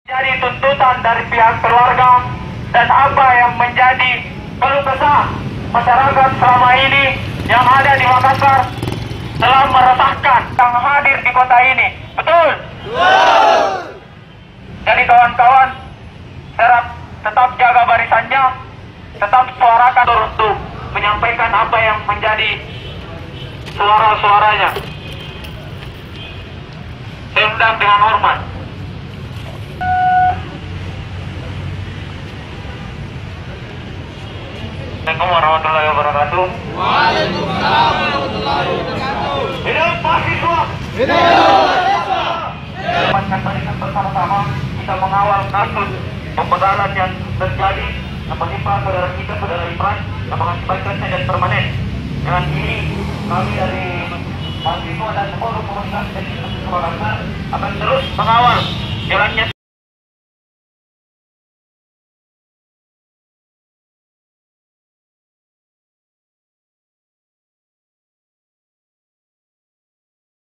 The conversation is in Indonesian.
Jadi tuntutan dari pihak keluarga dan apa yang menjadi keluh kesah masyarakat selama ini yang ada di Makassar telah meresahkan yang hadir di kota ini. Betul? Jadi kawan-kawan, tetap jaga barisannya, tetap suarakan untuk menyampaikan apa yang menjadi suara-suaranya. Saya undang dengan hormat. Assalamualaikum warahmatullahi wabarakatuh. Waalaikumsalam warahmatullahi wabarakatuh. Hidup mahasiswa. Hidup. Bersama-sama kita mengawal kasus pembegalan yang terjadi yang menimpa saudara kita, saudara Imran, yang mengakibatkan dan permanen. Dengan ini kami dari mahasiswa dan forum komunitas dan Makassar akan terus mengawal jalannya